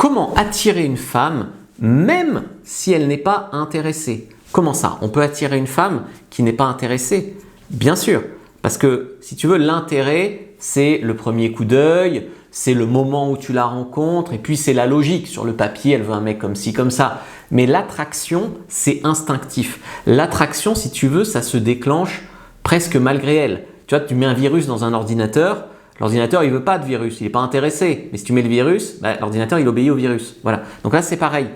comment attirer une femme même si elle n'est pas intéressée? Comment ça? On peut attirer une femme qui n'est pas intéressée? Bien sûr, parce que si tu veux, l'intérêt, c'est le premier coup d'œil, c'est le moment où tu la rencontres et puis c'est la logique. Sur le papier, elle veut un mec comme ci, comme ça. Mais l'attraction, c'est instinctif. L'attraction, si tu veux, ça se déclenche presque malgré elle. Tu vois, tu mets un virus dans un ordinateur, l'ordinateur, il ne veut pas de virus, il n'est pas intéressé. Mais si tu mets le virus, l'ordinateur, il obéit au virus. Voilà. Donc là, c'est pareil.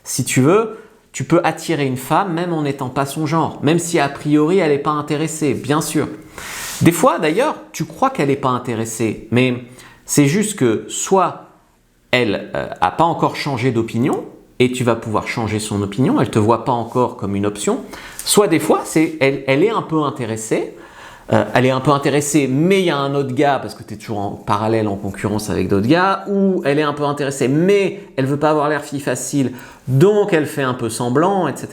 Si tu veux, tu peux attirer une femme même en n'étant pas son genre, même si a priori, elle n'est pas intéressée, bien sûr. Des fois, d'ailleurs, tu crois qu'elle n'est pas intéressée, mais c'est juste que soit elle n'a pas encore changé d'opinion, et tu vas pouvoir changer son opinion, elle ne te voit pas encore comme une option, soit des fois, elle est un peu intéressée, mais il y a un autre gars, parce que tu es toujours en parallèle, en concurrence avec d'autres gars, ou elle est un peu intéressée, mais elle ne veut pas avoir l'air fille facile, donc elle fait un peu semblant, etc.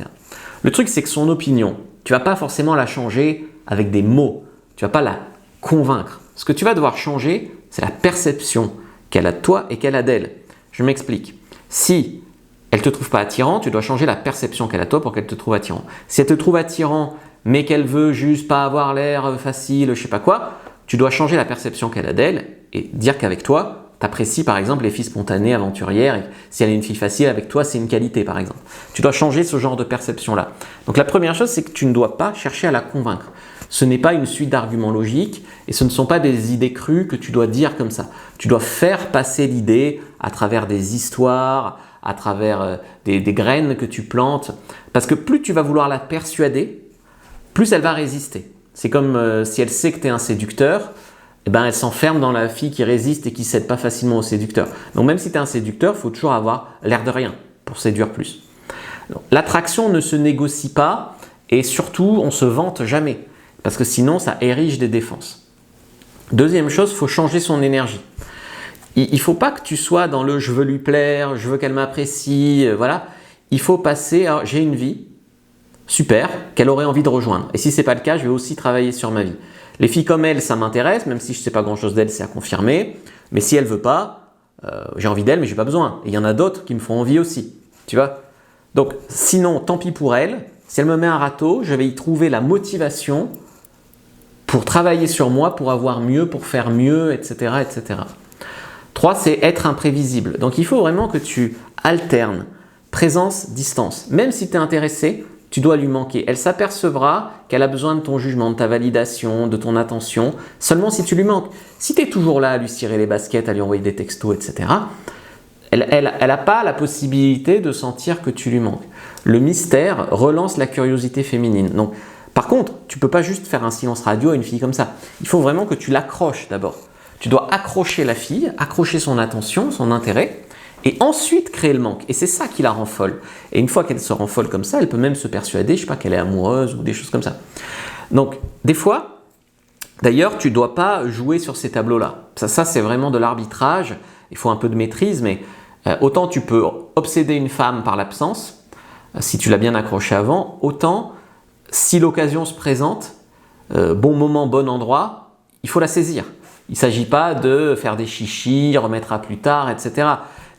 Le truc, c'est que son opinion, tu ne vas pas forcément la changer avec des mots, tu ne vas pas la convaincre. Ce que tu vas devoir changer, c'est la perception qu'elle a de toi et qu'elle a d'elle. Je m'explique. Si elle ne te trouve pas attirant, tu dois changer la perception qu'elle a de toi pour qu'elle te trouve attirant. Si elle te trouve attirant, mais qu'elle veut juste pas avoir l'air facile, je sais pas quoi, tu dois changer la perception qu'elle a d'elle et dire qu'avec toi, tu apprécies par exemple les filles spontanées, aventurières, et si elle est une fille facile, avec toi, c'est une qualité par exemple. Tu dois changer ce genre de perception-là. Donc la première chose, c'est que tu ne dois pas chercher à la convaincre. Ce n'est pas une suite d'arguments logiques et ce ne sont pas des idées crues que tu dois dire comme ça. Tu dois faire passer l'idée à travers des histoires, à travers des graines que tu plantes. Parce que plus tu vas vouloir la persuader, plus elle va résister. C'est comme si elle sait que tu es un séducteur, eh ben elle s'enferme dans la fille qui résiste et qui ne cède pas facilement au séducteur. Donc même si tu es un séducteur, il faut toujours avoir l'air de rien pour séduire plus. L'attraction ne se négocie pas et surtout, on ne se vante jamais. Parce que sinon, ça érige des défenses. Deuxième chose, il faut changer son énergie. Il ne faut pas que tu sois dans le « je veux lui plaire »,« je veux qu'elle m'apprécie », voilà. Il faut passer à « j'ai une vie, super, qu'elle aurait envie de rejoindre ». Et si ce n'est pas le cas, je vais aussi travailler sur ma vie. Les filles comme elle, ça m'intéresse, même si je ne sais pas grand-chose d'elle, c'est à confirmer. Mais si elle ne veut pas, j'ai envie d'elle, mais je n'ai pas besoin. Et il y en a d'autres qui me font envie aussi, tu vois. Donc, sinon, tant pis pour elle. Si elle me met un râteau, je vais y trouver la motivation pour travailler sur moi, pour avoir mieux, pour faire mieux, etc. etc. 3, c'est être imprévisible. Donc, il faut vraiment que tu alternes présence, distance. Même si tu es intéressé, tu dois lui manquer. Elle s'apercevra qu'elle a besoin de ton jugement, de ta validation, de ton attention, seulement si tu lui manques. Si tu es toujours là à lui cirer les baskets, à lui envoyer des textos, etc., elle n'a pas la possibilité de sentir que tu lui manques. Le mystère relance la curiosité féminine. Donc, par contre, tu ne peux pas juste faire un silence radio à une fille comme ça. Il faut vraiment que tu l'accroches d'abord. Tu dois accrocher la fille, accrocher son attention, son intérêt, et ensuite créer le manque. Et c'est ça qui la rend folle. Et une fois qu'elle se rend folle comme ça, elle peut même se persuader, je ne sais pas, qu'elle est amoureuse ou des choses comme ça. Donc, des fois, d'ailleurs, tu ne dois pas jouer sur ces tableaux-là. Ça c'est vraiment de l'arbitrage. Il faut un peu de maîtrise, mais autant tu peux obséder une femme par l'absence, si tu l'as bien accrochée avant, autant si l'occasion se présente, bon moment, bon endroit, il faut la saisir. Il ne s'agit pas de faire des chichis, remettre à plus tard, etc.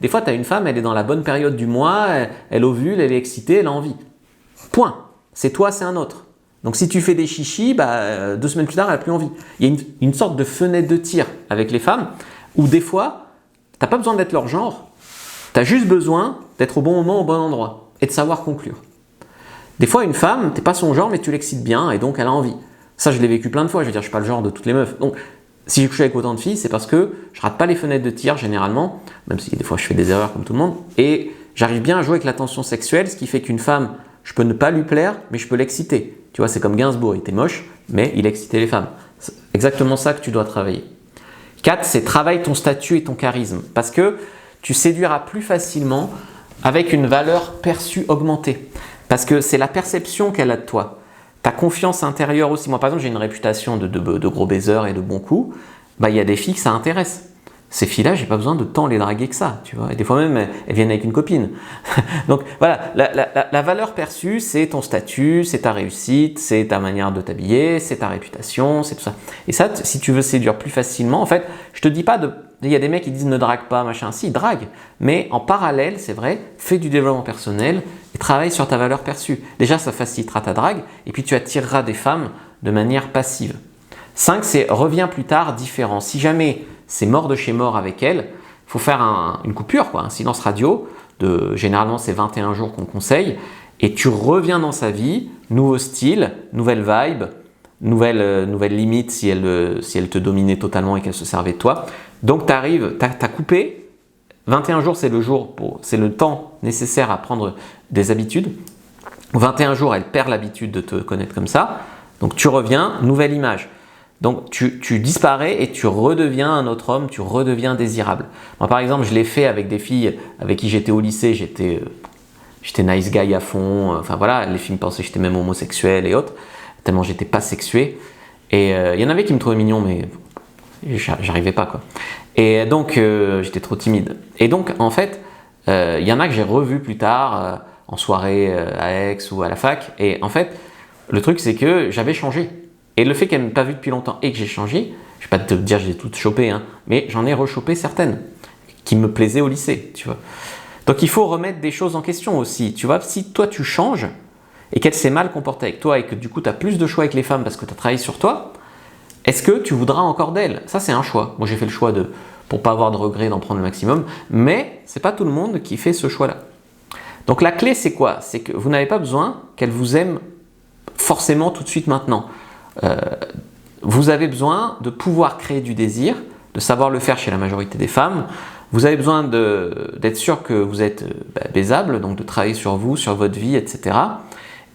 Des fois, tu as une femme, elle est dans la bonne période du mois, elle ovule, elle est excitée, elle a envie. Point. C'est toi, c'est un autre. Donc si tu fais des chichis, 2 semaines plus tard, elle n'a plus envie. Il y a une sorte de fenêtre de tir avec les femmes où des fois, tu n'as pas besoin d'être leur genre, tu as juste besoin d'être au bon moment, au bon endroit et de savoir conclure. Des fois, une femme, tu n'es pas son genre, mais tu l'excites bien et donc elle a envie. Ça, je l'ai vécu plein de fois. Je veux dire, je ne suis pas le genre de toutes les meufs. Donc, si j'ai couché avec autant de filles, c'est parce que je rate pas les fenêtres de tir généralement, même si des fois je fais des erreurs comme tout le monde, et j'arrive bien à jouer avec la tension sexuelle, ce qui fait qu'une femme, je peux ne pas lui plaire, mais je peux l'exciter. Tu vois, c'est comme Gainsbourg, il était moche, mais il excitait les femmes. C'est exactement ça que tu dois travailler. 4, c'est travaille ton statut et ton charisme, parce que tu séduiras plus facilement avec une valeur perçue augmentée, parce que c'est la perception qu'elle a de toi. Ta confiance intérieure aussi. Moi, par exemple, j'ai une réputation de gros baiseur et de bon coup. Il y a des filles que ça intéresse. Ces filles-là, j'ai pas besoin de tant les draguer que ça, tu vois. Et des fois même, elles viennent avec une copine. Donc voilà, la valeur perçue, c'est ton statut, c'est ta réussite, c'est ta manière de t'habiller, c'est ta réputation, c'est tout ça. Et ça, si tu veux séduire plus facilement, en fait, je te dis pas il y a des mecs qui disent ne drague pas, machin. Si, drague, mais en parallèle, c'est vrai, fais du développement personnel et travaille sur ta valeur perçue. Déjà, ça facilitera ta drague et puis tu attireras des femmes de manière passive. 5, c'est reviens plus tard différent. Si jamais c'est mort de chez mort avec elle, il faut faire une coupure, quoi, un silence radio. Généralement, c'est 21 jours qu'on conseille. Et tu reviens dans sa vie, nouveau style, nouvelle vibe, nouvelle limite si elle te dominait totalement et qu'elle se servait de toi. Donc tu arrives, tu as coupé. 21 jours, c'est le temps nécessaire à prendre des habitudes. 21 jours, elle perd l'habitude de te connaître comme ça. Donc tu reviens, nouvelle image. Donc tu disparais et tu redeviens un autre homme, tu redeviens désirable. Moi par exemple, je l'ai fait avec des filles avec qui j'étais au lycée, j'étais nice guy à fond, enfin voilà, les filles me pensaient que j'étais même homosexuel et autres, tellement j'étais pas sexué. Et il y en avait qui me trouvaient mignon, mais j'arrivais pas quoi. Et donc j'étais trop timide. Et donc en fait, il y en a que j'ai revus plus tard, en soirée à Aix ou à la fac. Et en fait, le truc c'est que j'avais changé. Et le fait qu'elle ne m'ait pas vu depuis longtemps et que j'ai changé, je ne vais pas te dire que j'ai toutes chopées, hein, mais j'en ai rechopé certaines qui me plaisaient au lycée, tu vois. Donc il faut remettre des choses en question aussi, tu vois. Si toi tu changes et qu'elle s'est mal comportée avec toi et que du coup tu as plus de choix avec les femmes parce que tu as travaillé sur toi, est-ce que tu voudras encore d'elle? Ça c'est un choix. Moi j'ai fait le choix pour pas avoir de regrets d'en prendre le maximum, mais c'est pas tout le monde qui fait ce choix-là. Donc la clé c'est quoi? C'est que vous n'avez pas besoin qu'elle vous aime forcément tout de suite maintenant. Vous avez besoin de pouvoir créer du désir, de savoir le faire chez la majorité des femmes. Vous avez besoin d'être sûr que vous êtes baisable, donc de travailler sur vous, sur votre vie, etc.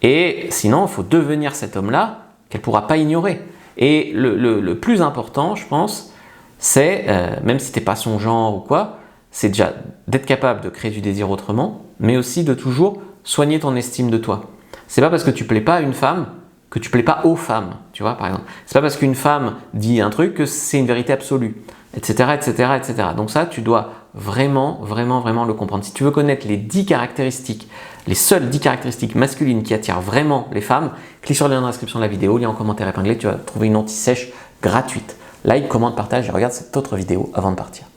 Et sinon, il faut devenir cet homme-là qu'elle ne pourra pas ignorer. Et le plus important, je pense, c'est, même si tu n'es pas son genre ou quoi, c'est déjà d'être capable de créer du désir autrement, mais aussi de toujours soigner ton estime de toi. C'est pas parce que tu plais pas à une femme que tu plais pas aux femmes, tu vois, par exemple. C'est pas parce qu'une femme dit un truc que c'est une vérité absolue, etc., etc., etc. Donc ça, tu dois vraiment, vraiment, vraiment le comprendre. Si tu veux connaître les 10 caractéristiques, les seules 10 caractéristiques masculines qui attirent vraiment les femmes, clique sur le lien dans la description de la vidéo, lien en commentaire épinglé, tu vas trouver une anti-sèche gratuite. Like, commente, partage et regarde cette autre vidéo avant de partir.